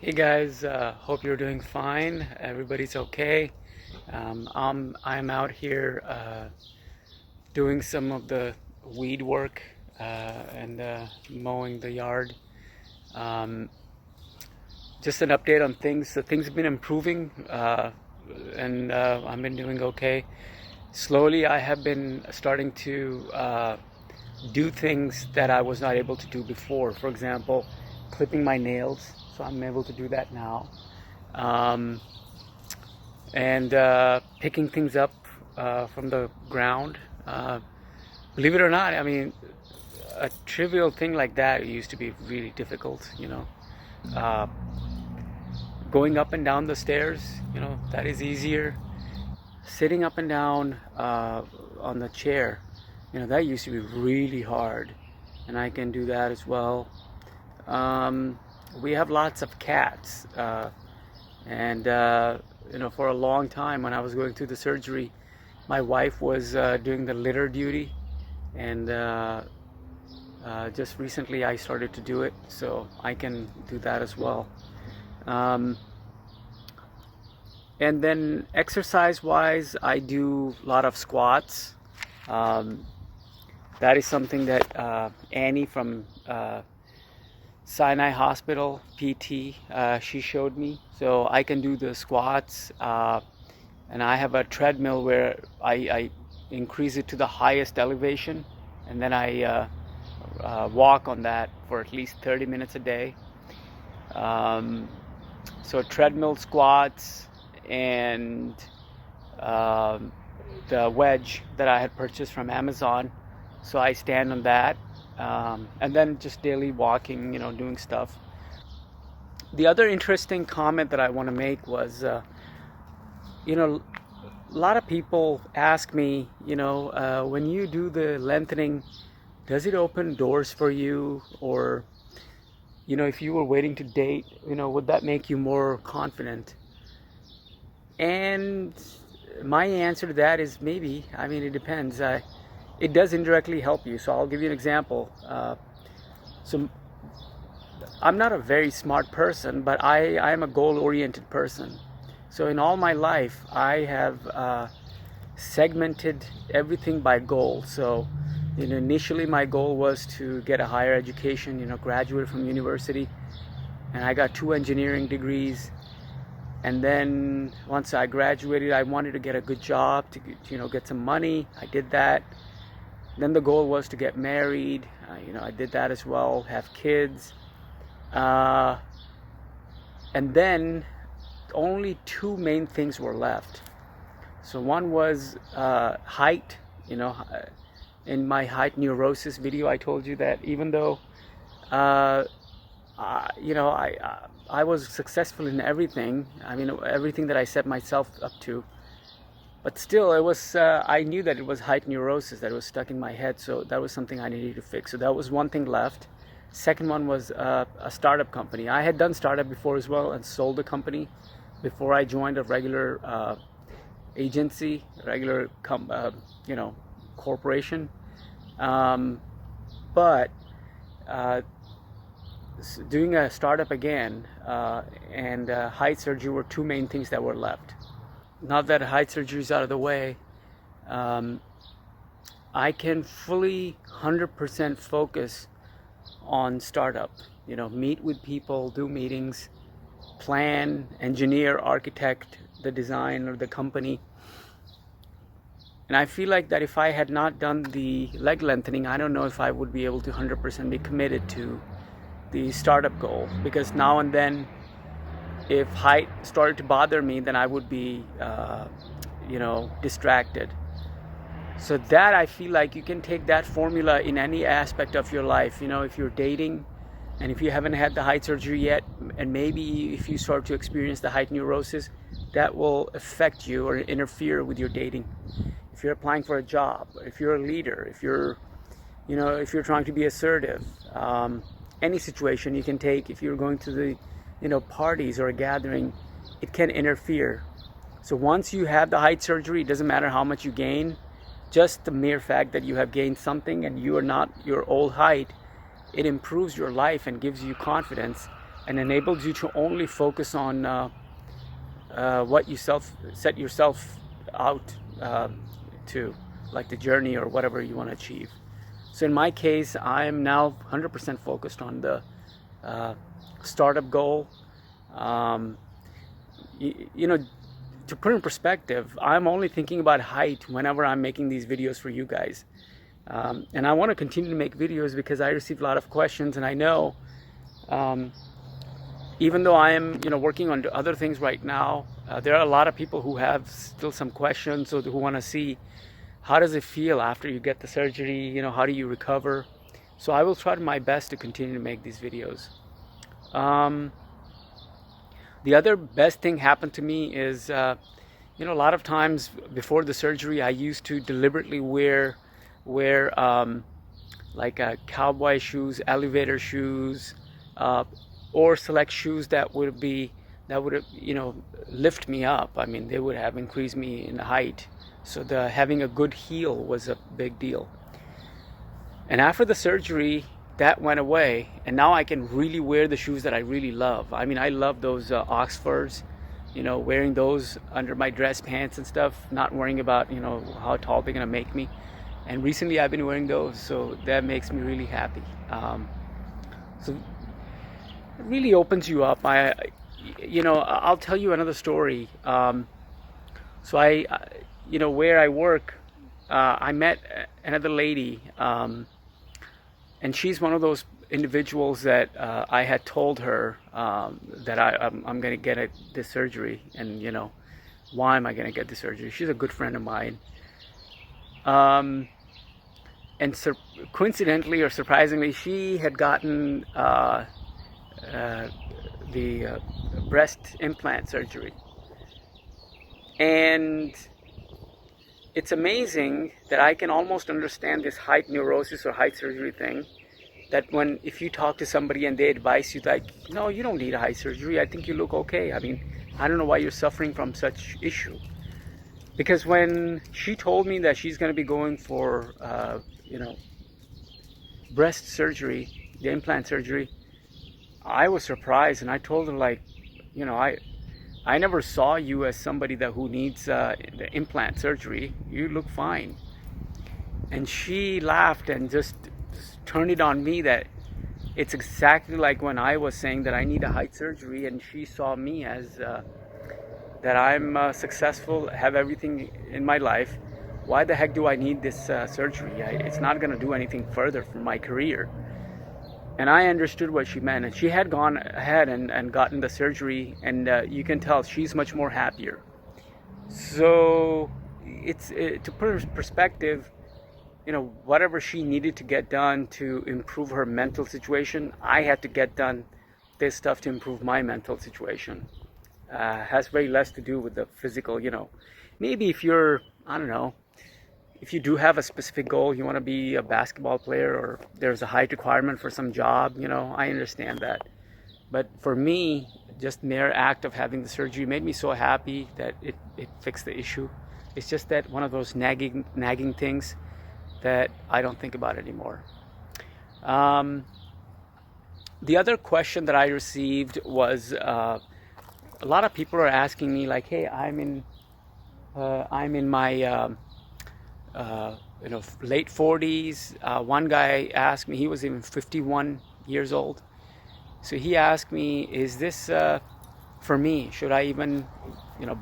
Hey guys, hope you're doing fine. Everybody's okay. I'm out here doing some of the weed work and mowing the yard. Um, just an update on things. So things have been improving, and I've been doing okay. Slowly, I have been starting to do things that I was not able to do before. For example, clipping my nails. So I'm able to do that now. Um, and picking things up from the ground. Believe it or not, I mean, a trivial thing like that used to be really difficult. Uh, Going up and down the stairs, that is easier. Sitting up and down on the chair, that used to be really hard, and I can do that as well. Um, we have lots of cats, and for a long time when I was going through the surgery, my wife was doing the litter duty, and just recently I started to do it, so I can do that as well. Um, and then exercise-wise, I do a lot of squats. Um, that is something that Annie from Sinai Hospital PT, she showed me. So I can do the squats, and I have a treadmill where I increase it to the highest elevation, and then I walk on that for at least 30 minutes a day. Um, so treadmill, squats, and the wedge that I had purchased from Amazon. So I stand on that, and then just daily walking, doing stuff. The other interesting comment that I want to make was, a lot of people ask me, when you do the lengthening, does it open doors for you? Or, if you were waiting to date, would that make you more confident? And my answer to that is maybe. I mean, it depends. It does indirectly help you. So I'll give you an example. So I'm not a very smart person, but I am a goal-oriented person. So in all my life, I have segmented everything by goal. So, initially my goal was to get a higher education, graduate from university, and I got 2 engineering degrees. And then once I graduated, I wanted to get a good job to, get some money. I did that. Then the goal was to get married. I did that as well, have kids. And then only 2 main things were left. So one was height. In my height neurosis video, I told you that even though, I was successful in everything. I mean, everything that I set myself up to. But still, it was. I knew that it was height neurosis that was stuck in my head. So that was something I needed to fix. So that was one thing left. Second one was a startup company. I had done startup before as well and sold a company before I joined a regular agency, regular corporation. But doing a startup again and height surgery were 2 main things that were left. Now that height surgery is out of the way, I can fully 100% focus on startup. Meet with people, do meetings, plan, engineer, architect the design or the company. And I feel like that if I had not done the leg lengthening, I don't know if I would be able to 100% be committed to the startup goal, because now and then if height started to bother me, then I would be distracted. So that, I feel like you can take that formula in any aspect of your life. If you're dating and if you haven't had the height surgery yet, and maybe if you start to experience the height neurosis, that will affect you or interfere with your dating. If you're applying for a job, if you're a leader, if you're trying to be assertive, any situation you can take. If you're going to the parties or a gathering, it can interfere. So once you have the height surgery, it doesn't matter how much you gain. Just the mere fact that you have gained something and you are not your old height, it improves your life and gives you confidence, and enables you to only focus on what you set yourself out to, like the journey or whatever you want to achieve. So in my case, I'm now 100% focused on the startup goal. You know, to put in perspective, I'm only thinking about height whenever I'm making these videos for you guys. And I want to continue to make videos because I receive a lot of questions, and I know even though I am, working on other things right now, there are a lot of people who have still some questions, or who want to see how does it feel after you get the surgery, how do you recover. So I will try my best to continue to make these videos. The other best thing happened to me is, a lot of times before the surgery, I used to deliberately wear like cowboy shoes, elevator shoes, or select shoes that would lift me up. I mean, they would have increased me in height. So having a good heel was a big deal. And after the surgery, that went away, and now I can really wear the shoes that I really love. I mean, I love those Oxfords, wearing those under my dress pants and stuff, not worrying about, how tall they're gonna make me. And recently I've been wearing those, so that makes me really happy. So it really opens you up. I'll tell you another story. So where I work, I met another lady, and she's one of those individuals that I had told her that I'm going to get this surgery, and why am I going to get this surgery? She's a good friend of mine. And coincidentally or surprisingly, she had gotten the breast implant surgery. And it's amazing that I can almost understand this height neurosis or height surgery thing, that if you talk to somebody and they advise you like, no, you don't need a height surgery, I think you look okay. I mean, I don't know why you're suffering from such issue. Because when she told me that she's going to be going for breast surgery, the implant surgery, I was surprised, and I told her, like, I never saw you as somebody who needs the implant surgery. You look fine. And she laughed and just turned it on me that it's exactly like when I was saying that I need a height surgery, and she saw me as that I'm successful, have everything in my life. Why the heck do I need this surgery? It's not going to do anything further for my career. And I understood what she meant, and she had gone ahead and gotten the surgery, and you can tell she's much more happier. So to put in perspective, whatever she needed to get done to improve her mental situation, I had to get done this stuff to improve my mental situation. Has very less to do with the physical. Maybe if you're, I don't know, if you do have a specific goal, you want to be a basketball player, or there's a height requirement for some job, I understand that. But for me, just mere act of having the surgery made me so happy that it fixed the issue. It's just that one of those nagging things that I don't think about anymore. The other question that I received was, a lot of people are asking me, like, hey, I'm in my late 40s. One guy asked me, he was even 51 years old. So he asked me, is this for me? Should I even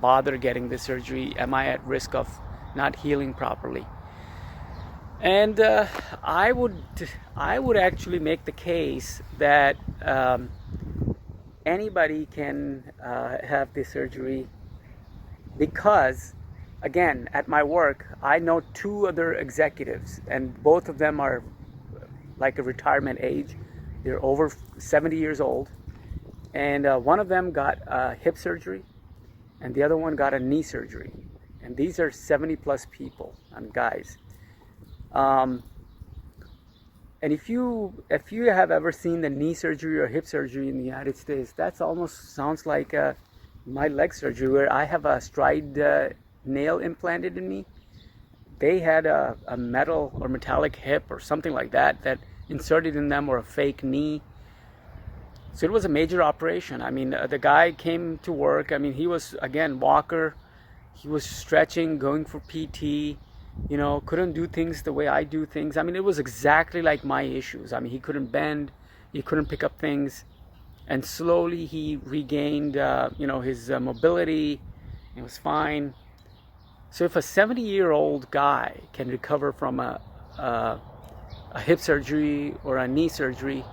bother getting this surgery? Am I at risk of not healing properly? And I would actually make the case that anybody can have this surgery, because again, at my work, I know two other executives, and both of them are like a retirement age. They're over 70 years old, and one of them got hip surgery, and the other one got a knee surgery. And these are 70 plus people and guys. And if you have ever seen the knee surgery or hip surgery in the United States, that's almost sounds like my leg surgery, where I have a stride nail implanted in me. They had a metal or metallic hip or something like that inserted in them, or a fake knee. So it was a major operation. I mean, the guy came to work. I mean, he was, again, walker. He was stretching, going for PT, couldn't do things the way I do things. I mean, it was exactly like my issues. I mean, he couldn't bend, he couldn't pick up things. And slowly he regained, his mobility. It was fine. So if a 70-year-old guy can recover from a hip surgery or a knee surgery,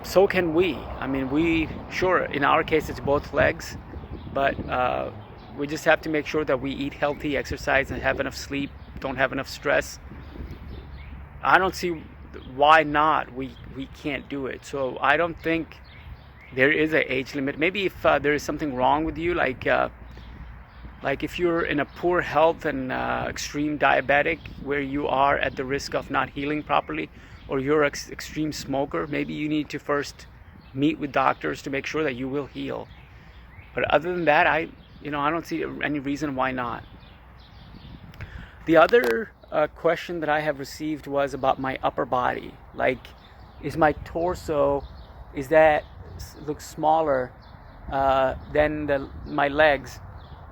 so can we. I mean, sure, in our case, it's both legs, but we just have to make sure that we eat healthy, exercise, and have enough sleep, don't have enough stress. I don't see why not we can't do it. So I don't think there is an age limit. Maybe if there is something wrong with you, like if you're in a poor health and extreme diabetic, where you are at the risk of not healing properly, or you're an extreme smoker, maybe you need to first meet with doctors to make sure that you will heal. But other than that, I don't see any reason why not. The other question that I have received was about my upper body. Like, is my torso, looks smaller than my legs?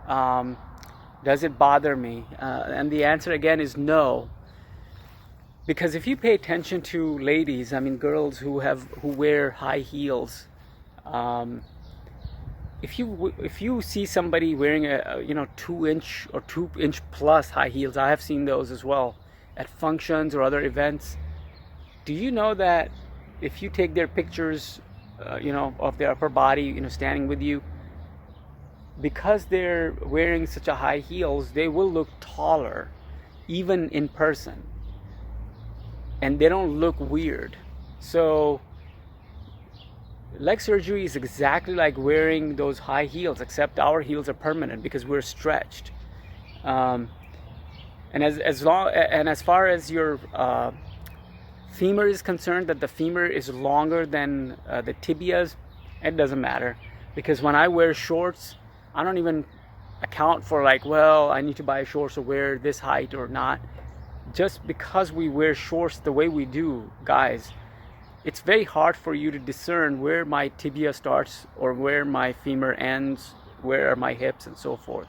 Does it bother me? And the answer again is no. Because if you pay attention to ladies, I mean girls who wear high heels, if you see somebody wearing a 2-inch or 2-inch plus high heels, I have seen those as well at functions or other events. Do you know that if you take their pictures, of their upper body, standing with you, because they're wearing such a high heels, they will look taller, even in person, and they don't look weird. So leg surgery is exactly like wearing those high heels, except our heels are permanent because we're stretched. And as far as your femur is concerned, that the femur is longer than the tibias, it doesn't matter, because when I wear shorts, I don't even account for I need to buy shorts to wear this height or not. Just because we wear shorts the way we do, guys, it's very hard for you to discern where my tibia starts or where my femur ends, where are my hips, and so forth.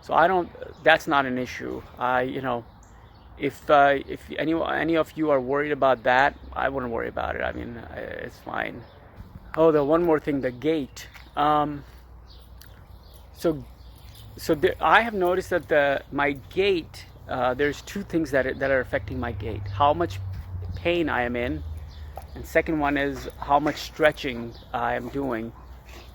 So that's not an issue. If any of you are worried about that, I wouldn't worry about it. I mean, it's fine. Oh, the one more thing, the gait. I have noticed that my gait, there's two things that are affecting my gait: how much pain I am in, and second one is how much stretching I am doing,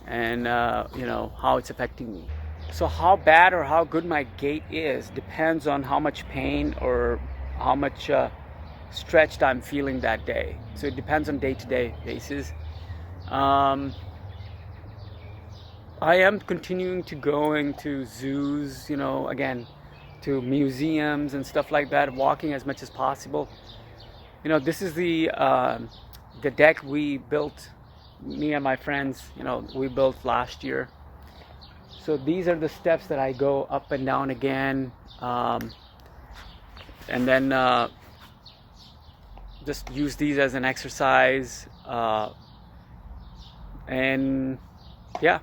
and how it's affecting me. So how bad or how good my gait is depends on how much pain or how much stretched I'm feeling that day. So it depends on day-to-day basis. I am continuing to going to zoos, again, to museums and stuff like that, walking as much as possible. This is the deck we built, me and my friends, we built last year. So these are the steps that I go up and down again, and then just use these as an exercise, and yeah.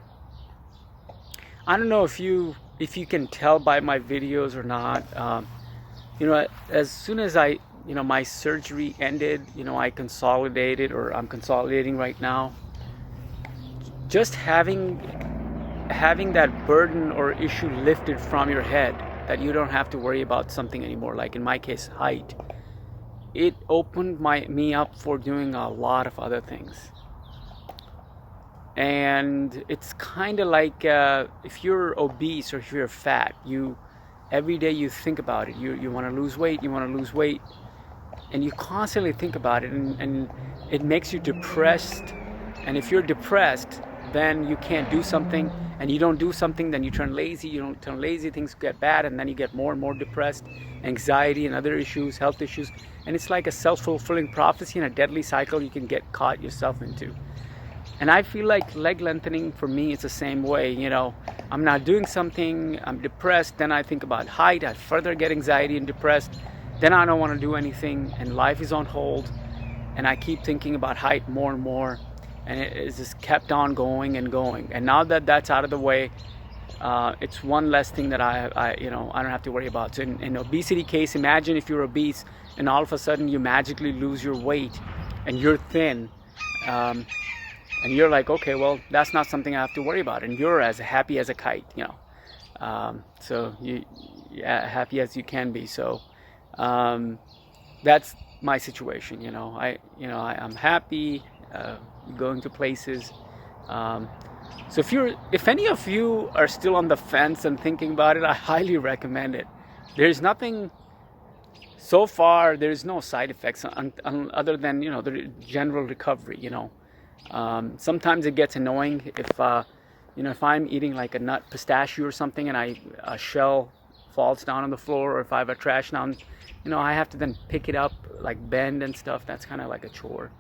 I don't know if you can tell by my videos or not. As soon as my surgery ended, I consolidated, or I'm consolidating right now. Just having that burden or issue lifted from your head, that you don't have to worry about something anymore, like in my case, height, it opened me up for doing a lot of other things. And it's kind of like if you're obese or if you're fat, every day you think about it. You want to lose weight, and you constantly think about it, and it makes you depressed. And if you're depressed, then you can't do something, and you don't do something, then you turn lazy. You don't turn lazy, things get bad, and then you get more and more depressed, anxiety and other issues, health issues, and it's like a self-fulfilling prophecy and a deadly cycle you can get caught yourself into. And I feel like leg lengthening for me is the same way. I'm not doing something, I'm depressed, then I think about height, I further get anxiety and depressed, then I don't want to do anything, and life is on hold, and I keep thinking about height more and more. and it just kept on going and going. And now that that's out of the way, it's one less thing that I don't have to worry about. So in obesity case, imagine if you're obese and all of a sudden you magically lose your weight and you're thin, and you're like, okay, well, that's not something I have to worry about, and you're as happy as a kite, so happy as you can be. So that's my situation. I'm happy, going to places. So if any of you are still on the fence and thinking about it, I highly recommend it. There's nothing, so far there's no side effects other than the general recovery. Sometimes it gets annoying if I'm eating like a nut pistachio or something and a shell falls down on the floor, or if I have a trash down, I have to then pick it up, like bend and stuff. That's kind of like a chore.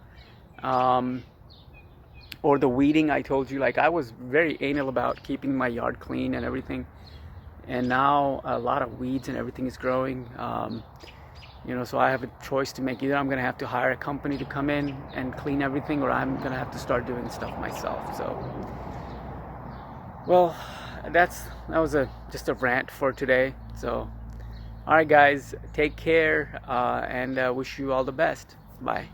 Or the weeding, I told you, like I was very anal about keeping my yard clean and everything, and now a lot of weeds and everything is growing. So I have a choice to make. Either I'm going to have to hire a company to come in and clean everything, or I'm going to have to start doing stuff myself. So, well, that was just a rant for today. So, all right, guys, take care, and wish you all the best. Bye.